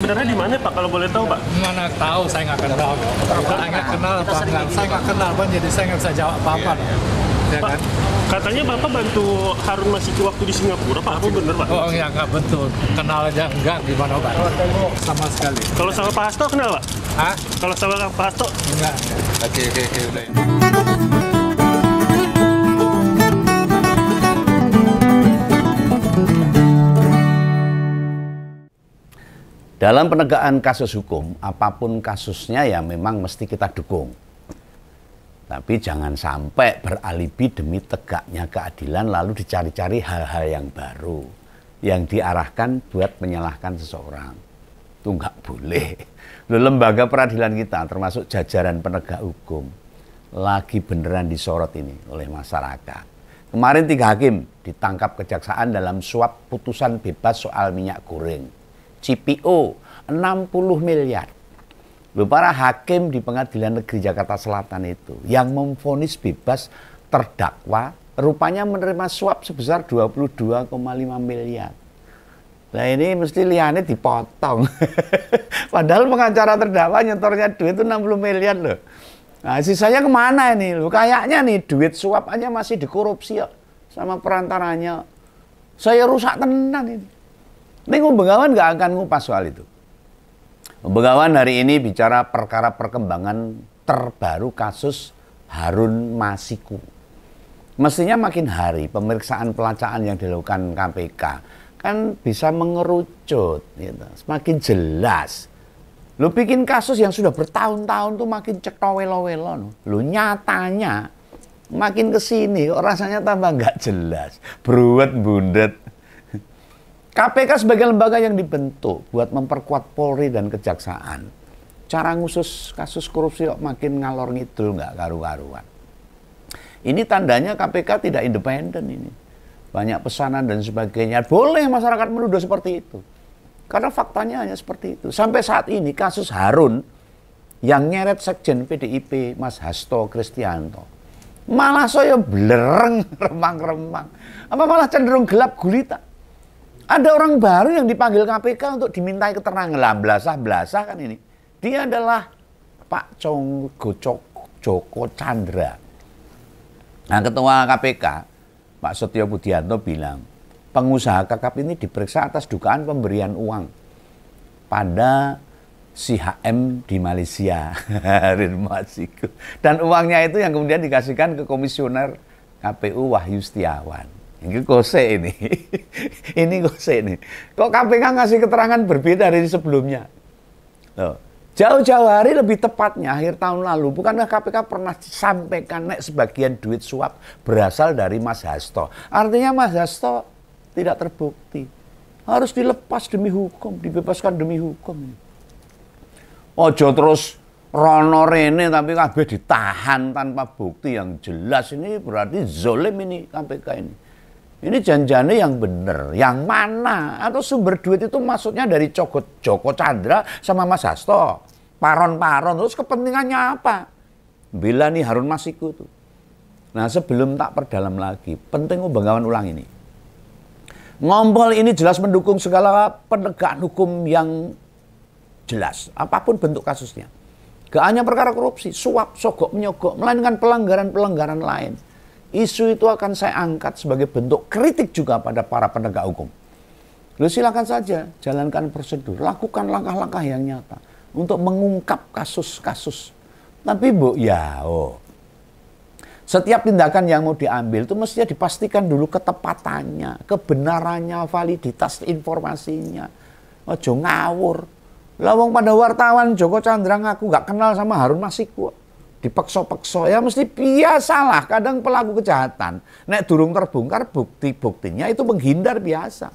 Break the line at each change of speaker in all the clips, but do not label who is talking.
sebenarnya di mana Pak kalau boleh tahu Pak?
Mana tahu, saya nggak kenal. Saya nggak kenal, saya nggak kenal Pak, jadi saya nggak bisa jawab apa-apa. Ya
Pak,
kan?
katanya Bapak bantu Harun Masiku waktu di Singapura, Pak. Apa benar Pak?
Oh ya nggak betul, kenal aja enggak gimana Pak? Sama sekali.
Kalau sama Pak Hasto kenal Pak?
Hah?
Kalau sama Pak Hasto?
Enggak. Oke, udah.
Dalam penegakan kasus hukum, apapun kasusnya ya memang mesti kita dukung. Tapi jangan sampai beralibi demi tegaknya keadilan lalu dicari-cari hal-hal yang baru. Yang diarahkan buat menyalahkan seseorang. Itu nggak boleh. Lembaga peradilan kita termasuk jajaran penegak hukum lagi beneran disorot ini oleh masyarakat. Kemarin 3 hakim ditangkap kejaksaan dalam suap putusan bebas soal minyak goreng. CPO 60 miliar. Loh, para hakim di Pengadilan Negeri Jakarta Selatan itu yang memvonis bebas terdakwa rupanya menerima suap sebesar 22,5 miliar. Nah ini mesti liane dipotong. Padahal pengacara terdakwa nyetornya duit itu 60 miliar loh. Nah sisanya kemana ini loh? Kayaknya nih duit suap aja masih dikorupsi ya, sama perantaranya. Saya rusak tenan ini. Ini Bengawan nggak akan ngupas soal itu. Bengawan hari ini bicara perkara perkembangan terbaru kasus Harun Masiku. Mestinya makin hari pemeriksaan pelacaan yang dilakukan KPK kan bisa mengerucut, gitu. Semakin jelas. Lu bikin kasus yang sudah bertahun-tahun tuh makin cetowelo-welo. Lu nyatanya makin kesini kok rasanya tambah nggak jelas, beruwet bundet. KPK sebagai lembaga yang dibentuk buat memperkuat Polri dan Kejaksaan. Cara ngusus kasus korupsi kok makin ngalor ngidul nggak karu-karuan. Ini tandanya KPK tidak independen ini. Banyak pesanan dan sebagainya. Boleh masyarakat menuduh seperti itu. Karena faktanya hanya seperti itu. Sampai saat ini kasus Harun yang nyeret sekjen PDIP Mas Hasto Kristianto. Malah saya blereng remang-remang. Apa malah cenderung gelap gulita. Ada orang baru yang dipanggil KPK untuk dimintai keterangan lah, belasah-belasah kan ini. Dia adalah Pak Joko Chandra. Nah, Ketua KPK, Pak Setio Budianto bilang, pengusaha kakap ini diperiksa atas dugaan pemberian uang pada si HM di Malaysia, Harun Masiku. Dan uangnya itu yang kemudian dikasihkan ke komisioner KPU Wahyu Setiawan. Ini kose ini. Ini kose ini. Kok KPK ngasih keterangan berbeda dari sebelumnya? Jauh-jauh hari lebih tepatnya akhir tahun lalu, bukankah KPK pernah sampaikan sebagian duit suap berasal dari Mas Hasto? Artinya Mas Hasto tidak terbukti. Harus dilepas demi hukum, dibebaskan demi hukum. Ojo terus rono rene tapi kabeh ditahan tanpa bukti yang jelas. Ini berarti zolim ini KPK ini. Ini janjane yang benar, yang mana? Atau sumber duit itu maksudnya dari Joko Chandra sama Mas Hasto. Paron-paron, terus kepentingannya apa? Bila nih Harun Masiku tuh. Nah sebelum tak perdalam lagi, penting Bengawan ulang ini. Ngompol ini jelas mendukung segala penegakan hukum yang jelas, apapun bentuk kasusnya. Gak hanya perkara korupsi, suap, sogok, menyogok, melainkan pelanggaran-pelanggaran lain. Isu itu akan saya angkat sebagai bentuk kritik juga pada para penegak hukum. Lu silakan saja jalankan prosedur, lakukan langkah-langkah yang nyata untuk mengungkap kasus-kasus. Tapi setiap tindakan yang mau diambil itu mestinya dipastikan dulu ketepatannya, kebenarannya, validitas informasinya. Ojo ngawur. Lawang pada wartawan Joko Chandra ngaku gak kenal sama Harun Masiku. Dipekso-pekso, ya mesti biasalah kadang pelaku kejahatan. Nek durung terbongkar bukti-buktinya itu menghindar biasa.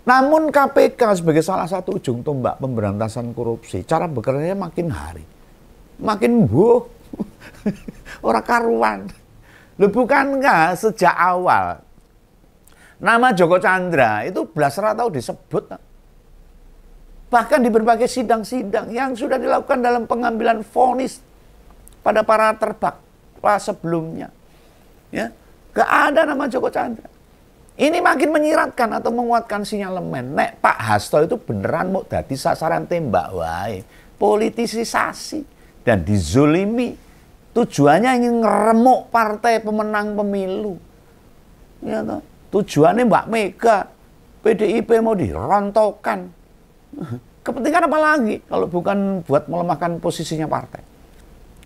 Namun KPK sebagai salah satu ujung tombak pemberantasan korupsi, cara bekerjanya makin hari. Makin orang karuan. Loh bukankah sejak awal nama Joko Chandra itu belas ratau disebut. Bahkan di berbagai sidang-sidang yang sudah dilakukan dalam pengambilan vonis pada para terdakwa sebelumnya. Ya, gak ada nama Joko Chandra. Ini makin menyiratkan atau menguatkan sinyalemen. Nek Pak Hasto itu beneran mau dadi sasaran tembak wae. Politisasi dan dizolimi. Tujuannya ingin ngeremuk partai pemenang pemilu. Ya toh? Tujuannya Mbak Mega, PDIP mau dirontokkan. Kepentingan apa lagi kalau bukan buat melemahkan posisinya partai.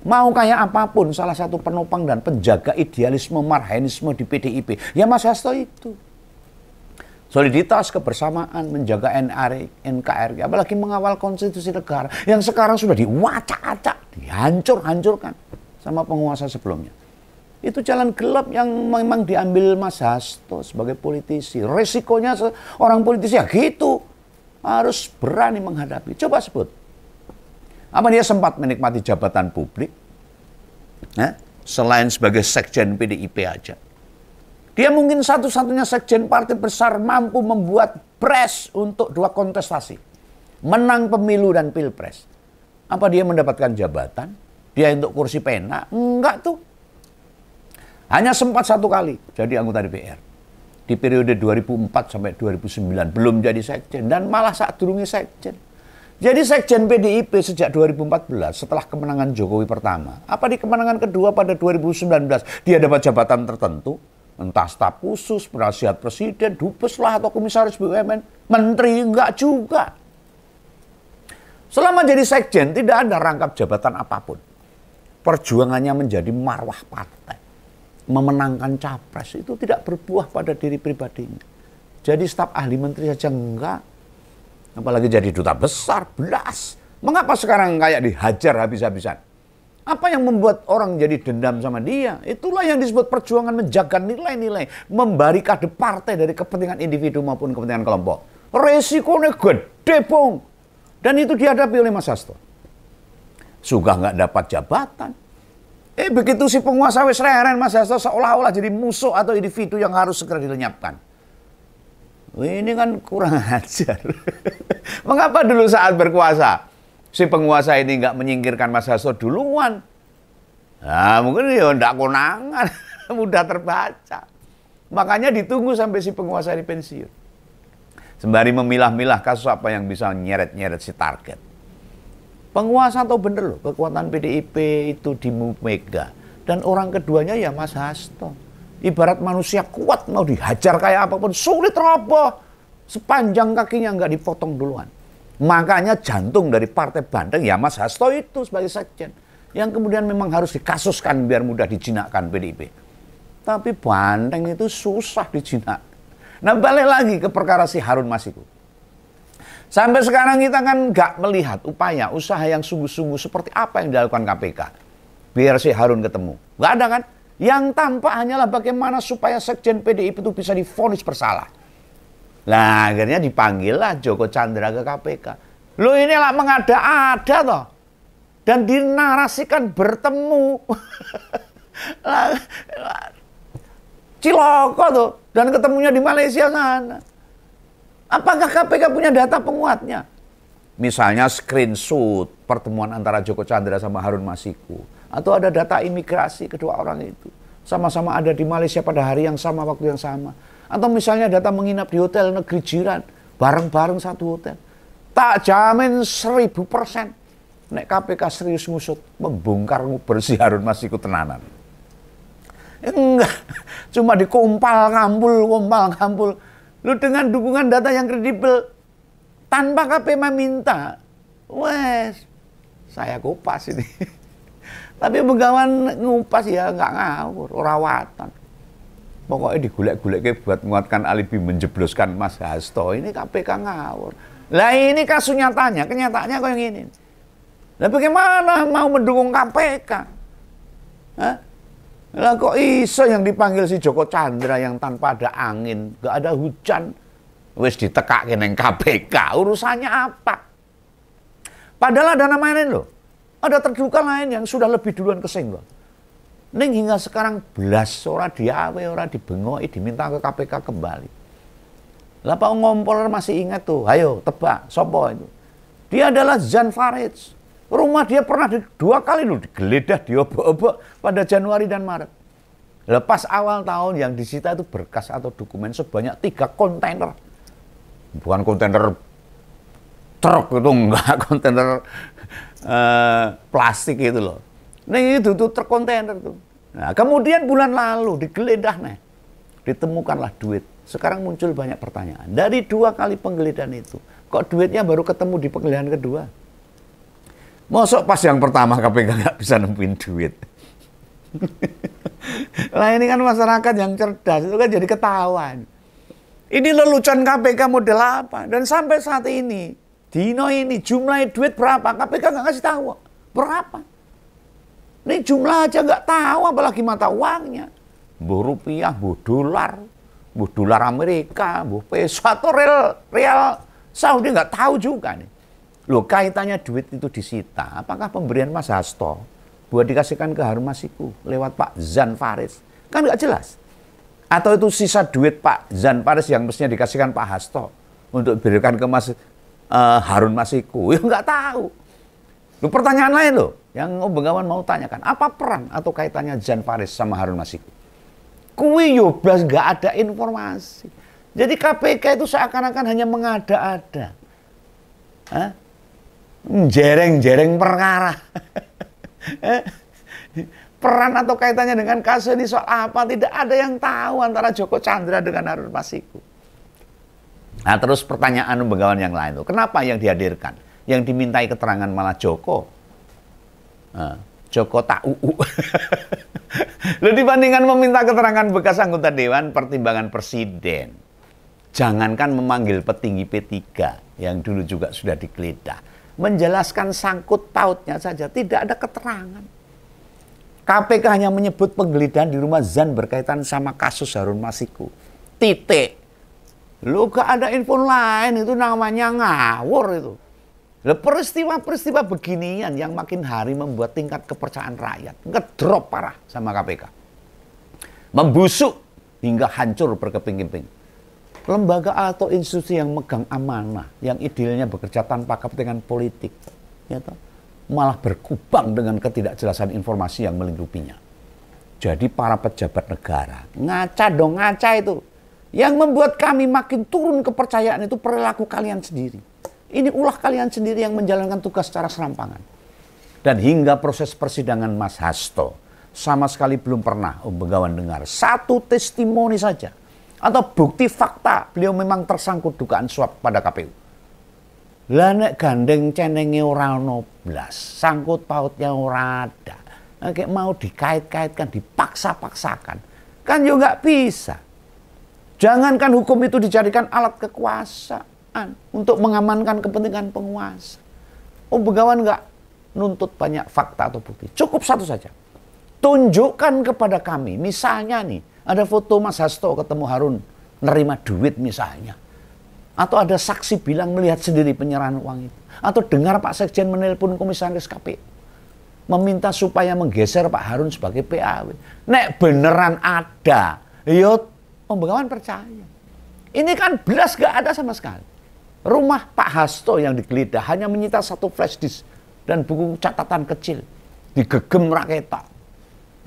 Mau kayak apapun salah satu penopang dan penjaga idealisme marhainisme di PDIP, ya Mas Hasto itu. Soliditas, kebersamaan, menjaga NKRI, apalagi mengawal konstitusi negara yang sekarang sudah diwacak-acak, dihancur-hancurkan sama penguasa sebelumnya. Itu jalan gelap yang memang diambil Mas Hasto sebagai politisi. Resikonya seorang politisi ya gitu, harus berani menghadapi. Coba sebut. Apa dia sempat menikmati jabatan publik? Selain sebagai sekjen PDIP aja. Dia mungkin satu-satunya sekjen partai besar mampu membuat pres untuk 2 kontestasi. Menang pemilu dan pilpres. Apa dia mendapatkan jabatan? Dia untuk kursi pena? Enggak tuh. Hanya sempat 1 kali jadi anggota DPR. Di periode 2004 sampai 2009 belum jadi sekjen. Dan malah saat durungi sekjen. Jadi sekjen PDIP sejak 2014 setelah kemenangan Jokowi pertama. Apa di kemenangan kedua pada 2019 dia dapat jabatan tertentu? Entah staf khusus, penasihat presiden, dubes lah atau komisaris BUMN. Menteri enggak juga. Selama jadi sekjen tidak ada rangkap jabatan apapun. Perjuangannya menjadi marwah partai. Memenangkan capres itu tidak berbuah pada diri pribadinya. Jadi staf ahli menteri saja enggak. Apalagi jadi duta besar, belas. Mengapa sekarang kayak dihajar habis-habisan? Apa yang membuat orang jadi dendam sama dia? Itulah yang disebut perjuangan menjaga nilai-nilai. Membarikade partai dari kepentingan individu maupun kepentingan kelompok. Resikonya gede, Bung. Dan itu dihadapi oleh Mas Hasto. Sudah nggak dapat jabatan. Begitu si penguasa wis reren Mas Hasto seolah-olah jadi musuh atau individu yang harus segera dilenyapkan. Ini kan kurang ajar. Mengapa dulu saat berkuasa si penguasa ini nggak menyingkirkan Mas Hasto duluan? Nah, mungkin ya nggak konangan, mudah terbaca. Makanya ditunggu sampai si penguasa ini pensiun. Sembari memilah-milah kasus apa yang bisa nyeret-nyeret si target. Penguasa tahu bener loh kekuatan PDIP itu di Mega. Dan orang keduanya ya Mas Hasto. Ibarat manusia kuat mau dihajar kayak apapun sulit roboh sepanjang kakinya nggak dipotong duluan. Makanya jantung dari partai Bandeng ya Mas Hasto itu sebagai sekjen yang kemudian memang harus dikasuskan biar mudah dijinakkan PDIP. Tapi Bandeng itu susah dijinak. Nah balik lagi ke perkara si Harun Masiku. Sampai sekarang kita kan nggak melihat upaya usaha yang sungguh-sungguh seperti apa yang dilakukan KPK biar si Harun ketemu. Nggak ada kan? Yang tampak hanyalah bagaimana supaya sekjen PDIP itu bisa divonis bersalah. Lah akhirnya dipanggillah Joko Chandra ke KPK. Loh ini lah mengada-ada toh. Dan dinarasikan bertemu. Ciloko tuh. Dan ketemunya di Malaysia sana. Apakah KPK punya data penguatnya? Misalnya screenshot pertemuan antara Joko Chandra sama Harun Masiku. Atau ada data imigrasi kedua orang itu. Sama-sama ada di Malaysia pada hari yang sama, waktu yang sama. Atau misalnya data menginap di hotel negeri jiran. Bareng-bareng satu hotel. Tak jamin 1000%. Nek KPK serius ngusut. Membongkar bersih Harun Masiku tenanan. Enggak. Cuma dikompal kampul. Lu dengan dukungan data yang kredibel. Tanpa KPK meminta. Wes. Saya kopas ini. Tapi Begawan ngupas ya nggak ngawur, rawatan. Pokoknya digulek-gulek buat menguatkan alibi menjebloskan Mas Hasto. Ini KPK ngawur. Lah ini kasus nyatanya, kenyataannya kok yang ini. Lah bagaimana mau mendukung KPK? Hah? Lah kok iso yang dipanggil si Joko Chandra yang tanpa ada angin, nggak ada hujan, wis ditekake neng KPK. Urusannya apa? Padahal ada nama lain loh. Ada terduga lain yang sudah lebih duluan kesenggol. Ning hingga sekarang belas ora diawe, ora dibengoi, diminta ke KPK kembali. Lah Pak Ngompol masih ingat tuh, ayo tebak, sopo itu. Dia adalah Jan Farid. Rumah dia pernah 2 kali loh digeledah, diobok-obok pada Januari dan Maret. Lepas awal tahun yang disita itu berkas atau dokumen sebanyak 3 kontainer. Bukan kontainer truk itu, enggak, kontainer plastik itu loh. Nah itu tuh truk kontainer tuh. Nah, kemudian bulan lalu digeledah nih, ditemukanlah duit. Sekarang muncul banyak pertanyaan. Dari 2 kali penggeledahan itu, kok duitnya baru ketemu di penggeledahan kedua? Mosok pas yang pertama KPK nggak bisa nemuin duit. Lah ini kan masyarakat yang cerdas, itu kan jadi ketahuan. Ini lelucon KPK model apa? Dan sampai saat ini, dino ini jumlah duit berapa? KPK nggak ngasih tahu. Berapa? Ini jumlah aja nggak tahu, apalagi mata uangnya. Buh rupiah, buh dolar Amerika, buh peso atau real Saudi nggak tahu juga nih. Loh, kaitannya duit itu disita. Apakah pemberian Mas Hasto buat dikasihkan ke Harun Masiku lewat Pak Jan Faridz? Kan nggak jelas. Atau itu sisa duit Pak Jan Faridz yang mestinya dikasihkan Pak Hasto untuk diberikan ke Harun Masiku? Ya nggak tahu. Loh, pertanyaan lain loh yang Om Bengawan mau tanyakan. Apa peran atau kaitannya Jan Faridz sama Harun Masiku? Kuwi yo blas nggak ada informasi. Jadi KPK itu seakan-akan hanya mengada-ada. Jereng-jereng perkara. Peran atau kaitannya dengan kasus ini soal apa? Tidak ada yang tahu antara Joko Chandra dengan Harun Masiku. Nah terus pertanyaan Bengawan yang lain tuh, kenapa yang dihadirkan? Yang dimintai keterangan malah Joko. Joko tak uu. Lalu dibandingkan meminta keterangan bekas anggota Dewan Pertimbangan Presiden. Jangankan memanggil petinggi P3 yang dulu juga sudah digeledah. Menjelaskan sangkut pautnya saja, tidak ada keterangan. KPK hanya menyebut penggeledahan di rumah Zan berkaitan sama kasus Harun Masiku. Titik. Lu gak ada info lain, itu namanya ngawur itu. Peristiwa-peristiwa beginian yang makin hari membuat tingkat kepercayaan rakyat ngedrop parah sama KPK. Membusuk hingga hancur berkeping-keping. Lembaga atau institusi yang megang amanah, yang idealnya bekerja tanpa kepentingan politik, ya toh, malah berkubang dengan ketidakjelasan informasi yang melingkupinya. Jadi para pejabat negara, ngaca dong, ngaca itu. Yang membuat kami makin turun kepercayaan itu perilaku kalian sendiri. Ini ulah kalian sendiri yang menjalankan tugas secara serampangan. Dan hingga proses persidangan Mas Hasto, sama sekali belum pernah Om Bengawan dengar satu testimoni saja atau bukti fakta beliau memang tersangkut dugaan suap pada KPU. Lah nek gandeng cenenge ora ono blas, sangkut pautnya ora ada. Kayak mau dikait-kaitkan, dipaksa-paksakan. Kan yo nggak bisa. Jangankan hukum itu dijadikan alat kekuasaan untuk mengamankan kepentingan penguasa. Om Bengawan nggak nuntut banyak fakta atau bukti. Cukup satu saja. Tunjukkan kepada kami, misalnya nih, ada foto Mas Hasto ketemu Harun nerima duit misalnya. Atau ada saksi bilang melihat sendiri penyerahan uang itu. Atau dengar Pak Sekjen menelpon komisaris KPU. Meminta supaya menggeser Pak Harun sebagai PAW. Nek beneran ada, yo Om Bengawan percaya. Ini kan belas gak ada sama sekali. Rumah Pak Hasto yang digeledah hanya menyita 1 flash disk dan buku catatan kecil. Digegem raketa.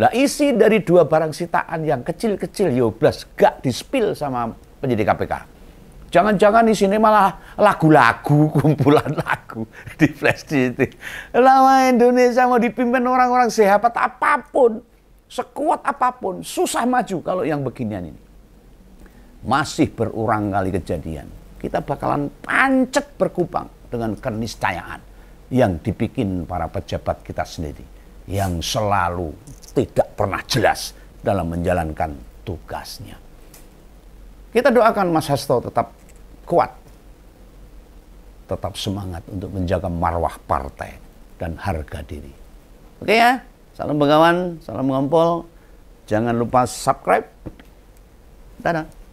Nah isi dari 2 barang sitaan yang kecil-kecil yoblas gak dispil sama penyidik KPK. Jangan-jangan di sini malah lagu-lagu, kumpulan lagu di flash disk. Lama Indonesia mau dipimpin orang-orang sehebat apapun, sekuat apapun, susah maju kalau yang beginian ini. Masih berulang kali kejadian. Kita bakalan pancet berkubang dengan keniscayaan yang dibikin para pejabat kita sendiri. Yang selalu tidak pernah jelas dalam menjalankan tugasnya. Kita doakan Mas Hasto tetap kuat, tetap semangat untuk menjaga marwah partai dan harga diri. Oke ya, salam Bengawan, salam ngompol. Jangan lupa subscribe. Dadah.